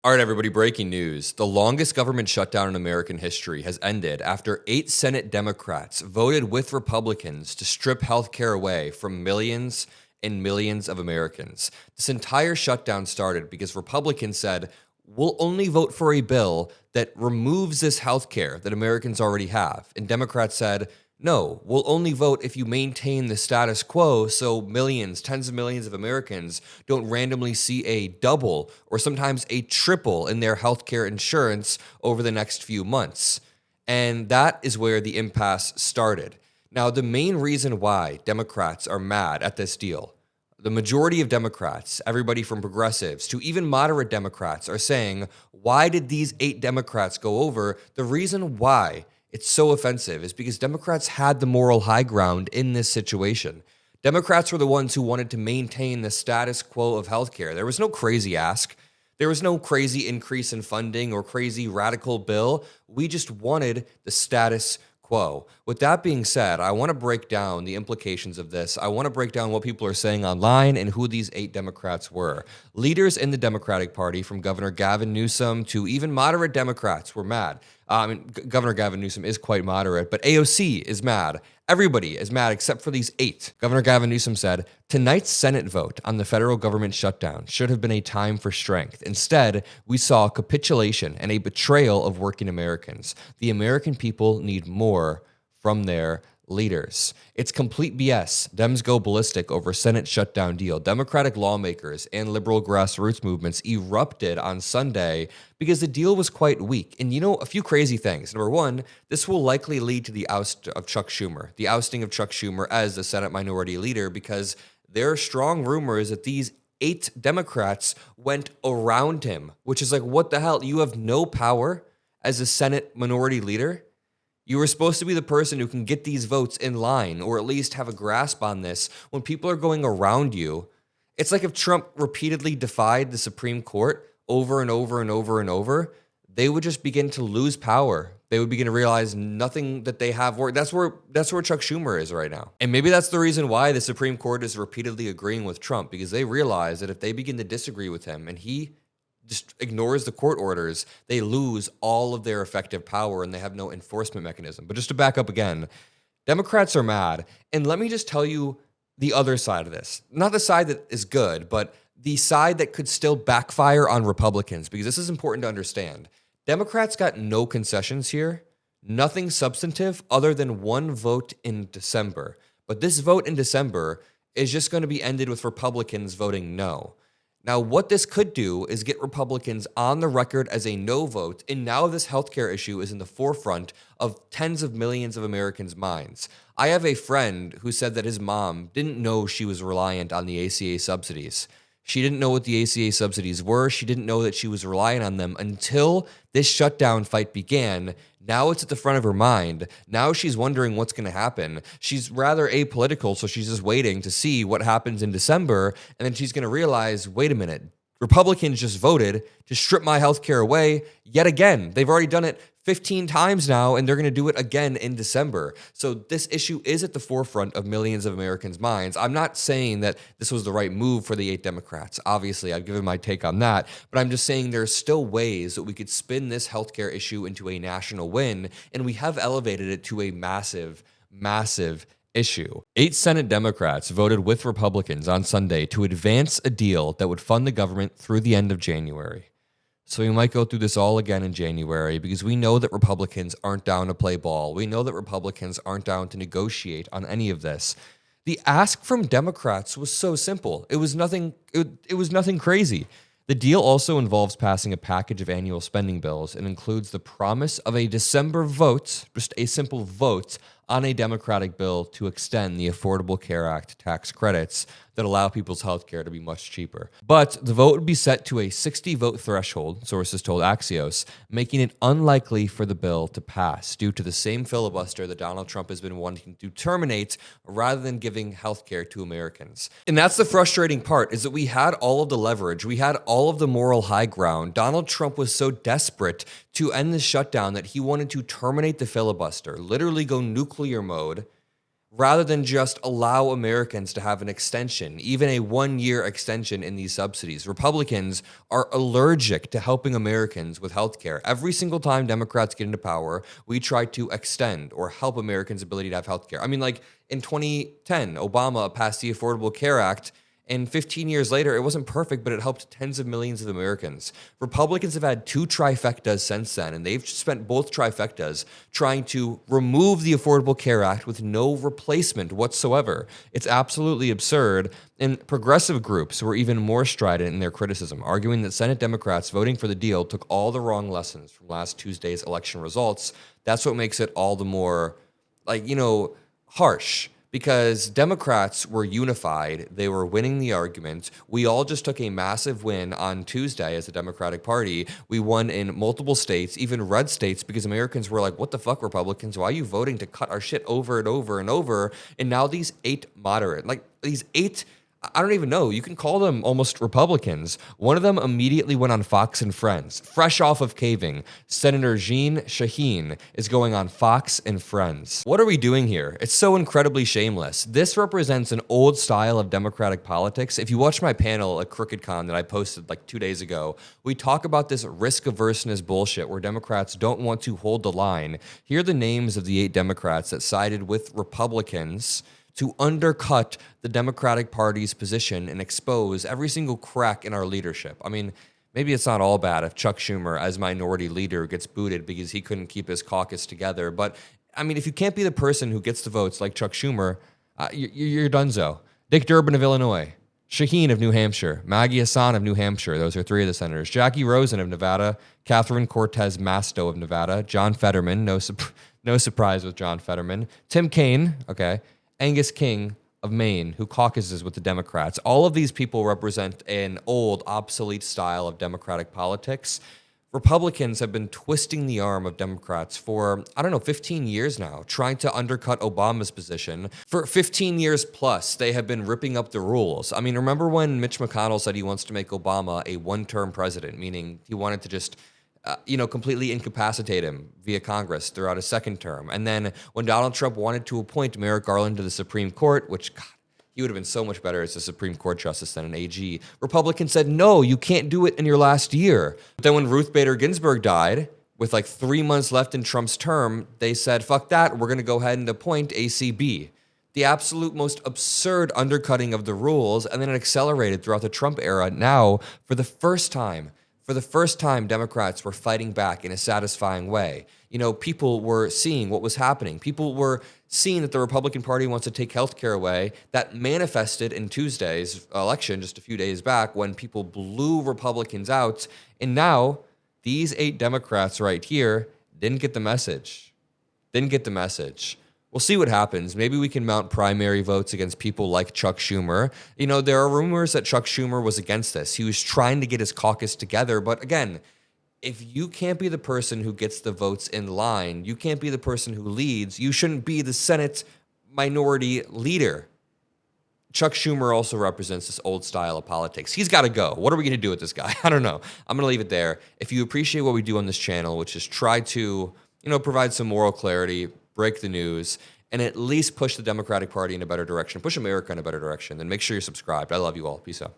All right, everybody, breaking news. The longest government shutdown in American history has ended after 8 Senate Democrats voted with Republicans to strip health care away from millions and millions of Americans. This entire shutdown started because Republicans said, we'll only vote for a bill that removes this health care that Americans already have. And Democrats said, no, we'll only vote if you maintain the status quo so millions, tens of millions of Americans don't randomly see a double or sometimes a triple in their healthcare insurance over the next few months. And that is where the impasse started. Now, the main reason why Democrats are mad at this deal, the majority of Democrats, everybody from progressives to even moderate Democrats, are saying, why did these 8 Democrats go over? The reason why it's so offensive is because Democrats had the moral high ground in this situation. Democrats were the ones who wanted to maintain the status quo of healthcare. There was no crazy ask. There was no crazy increase in funding or crazy radical bill. We just wanted the status quo. With that being said, I want to break down the implications of this. I want to break down what people are saying online and who these 8 Democrats were. Leaders in the Democratic Party, from Governor Gavin Newsom to even moderate Democrats, were mad. Governor Gavin Newsom is quite moderate, but AOC is mad. Everybody is mad except for these 8. Governor Gavin Newsom said, tonight's Senate vote on the federal government shutdown should have been a time for strength. Instead, we saw capitulation and a betrayal of working Americans. The American people need more from their leaders. It's complete BS. Dems go ballistic over Senate shutdown deal. Democratic lawmakers and liberal grassroots movements erupted on Sunday because the deal was quite weak. And a few crazy things. Number one, this will likely lead to the ousting of Chuck Schumer as the Senate minority leader, because there are strong rumors that these 8 Democrats went around him, which is like, what the hell? You have no power as a Senate minority leader? You were supposed to be the person who can get these votes in line, or at least have a grasp on this when people are going around you. It's like if Trump repeatedly defied the Supreme Court over and over and over and over, they would just begin to lose power. They would begin to realize nothing that they have worked. That's where Chuck Schumer is right now. And maybe that's the reason why the Supreme Court is repeatedly agreeing with Trump, because they realize that if they begin to disagree with him and he just ignores the court orders, they lose all of their effective power and they have no enforcement mechanism. But just to back up again, Democrats are mad. And let me just tell you the other side of this. Not the side that is good, but the side that could still backfire on Republicans, because this is important to understand. Democrats got no concessions here, nothing substantive other than one vote in December. But this vote in December is just going to be ended with Republicans voting no. Now, what this could do is get Republicans on the record as a no vote, and now this healthcare issue is in the forefront of tens of millions of Americans' minds. I have a friend who said that his mom didn't know she was reliant on the ACA subsidies. She didn't know what the ACA subsidies were. She didn't know that she was relying on them until this shutdown fight began. Now it's at the front of her mind. Now she's wondering what's going to happen. She's rather apolitical, so she's just waiting to see what happens in December. And then she's going to realize, wait a minute, Republicans just voted to strip my health care away yet again. They've already done it 15 times now, and they're going to do it again in December. So this issue is at the forefront of millions of Americans' minds. I'm not saying that this was the right move for the 8 Democrats. Obviously, I've given my take on that, but I'm just saying there's still ways that we could spin this healthcare issue into a national win, and we have elevated it to a massive, massive issue. 8 Senate Democrats voted with Republicans on Sunday to advance a deal that would fund the government through the end of January. So we might go through this all again in January, because we know that Republicans aren't down to play ball. We know that Republicans aren't down to negotiate on any of this. The ask from Democrats was so simple. It was nothing crazy. The deal also involves passing a package of annual spending bills and includes the promise of a December vote, just a simple vote, on a Democratic bill to extend the Affordable Care Act tax credits that allow people's health care to be much cheaper. But the vote would be set to a 60-vote threshold, sources told Axios, making it unlikely for the bill to pass due to the same filibuster that Donald Trump has been wanting to terminate rather than giving health care to Americans. And that's the frustrating part, is that we had all of the leverage. We had all of the moral high ground. Donald Trump was so desperate to end the shutdown that he wanted to terminate the filibuster, literally go nuclear mode, rather than just allow Americans to have an extension, even a 1-year extension in these subsidies. Republicans are allergic to helping Americans with healthcare. Every single time Democrats get into power, we try to extend or help Americans' ability to have healthcare. I mean, like in 2010, Obama passed the Affordable Care Act. And 15 years later, it wasn't perfect, but it helped tens of millions of Americans. Republicans have had 2 trifectas since then, and they've spent both trifectas trying to remove the Affordable Care Act with no replacement whatsoever. It's absolutely absurd. And progressive groups were even more strident in their criticism, arguing that Senate Democrats voting for the deal took all the wrong lessons from last Tuesday's election results. That's what makes it all the more, harsh. Because Democrats were unified, they were winning the argument. We all just took a massive win on Tuesday as a Democratic Party. We won in multiple states, even red states, because Americans were like, what the fuck, Republicans? Why are you voting to cut our shit over and over and over? And now these 8 moderate, these 8, I don't even know. You can call them almost Republicans. One of them immediately went on Fox and Friends, fresh off of caving. Senator Jeanne Shaheen is going on Fox and Friends. What are we doing here? It's so incredibly shameless. This represents an old style of Democratic politics. If you watch my panel at CrookedCon that I posted like 2 days ago, we talk about this risk averseness bullshit where Democrats don't want to hold the line. Here are the names of the 8 Democrats that sided with Republicans to undercut the Democratic Party's position and expose every single crack in our leadership. I mean, maybe it's not all bad if Chuck Schumer, as minority leader, gets booted because he couldn't keep his caucus together. But, I mean, if you can't be the person who gets the votes like Chuck Schumer, you're donezo. Dick Durbin of Illinois, Shaheen of New Hampshire, Maggie Hassan of New Hampshire, those are 3 of the senators, Jackie Rosen of Nevada, Catherine Cortez Masto of Nevada, John Fetterman, no surprise with John Fetterman, Tim Kaine, okay, Angus King of Maine, who caucuses with the Democrats. All of these people represent an old, obsolete style of Democratic politics. Republicans have been twisting the arm of Democrats for, 15 years now, trying to undercut Obama's position. For 15 years plus, they have been ripping up the rules. I mean, remember when Mitch McConnell said he wants to make Obama a 1-term president, meaning he wanted to just completely incapacitate him via Congress throughout a 2nd term. And then when Donald Trump wanted to appoint Merrick Garland to the Supreme Court, which, God, he would have been so much better as a Supreme Court justice than an AG, Republicans said, no, you can't do it in your last year. But then when Ruth Bader Ginsburg died, with like 3 months left in Trump's term, they said, fuck that, we're going to go ahead and appoint ACB. The absolute most absurd undercutting of the rules, and then it accelerated throughout the Trump era. Now, for the first time, Democrats were fighting back in a satisfying way. People were seeing what was happening. People were seeing that the Republican Party wants to take healthcare away. That manifested in Tuesday's election just a few days back when people blew Republicans out. And now, these 8 Democrats right here didn't get the message. We'll see what happens. Maybe we can mount primary votes against people like Chuck Schumer. There are rumors that Chuck Schumer was against this. He was trying to get his caucus together. But again, if you can't be the person who gets the votes in line, you can't be the person who leads, you shouldn't be the Senate minority leader. Chuck Schumer also represents this old style of politics. He's got to go. What are we going to do with this guy? I don't know. I'm going to leave it there. If you appreciate what we do on this channel, which is try to, provide some moral clarity, break the news, and at least push the Democratic Party in a better direction, push America in a better direction, then make sure you're subscribed. I love you all. Peace out.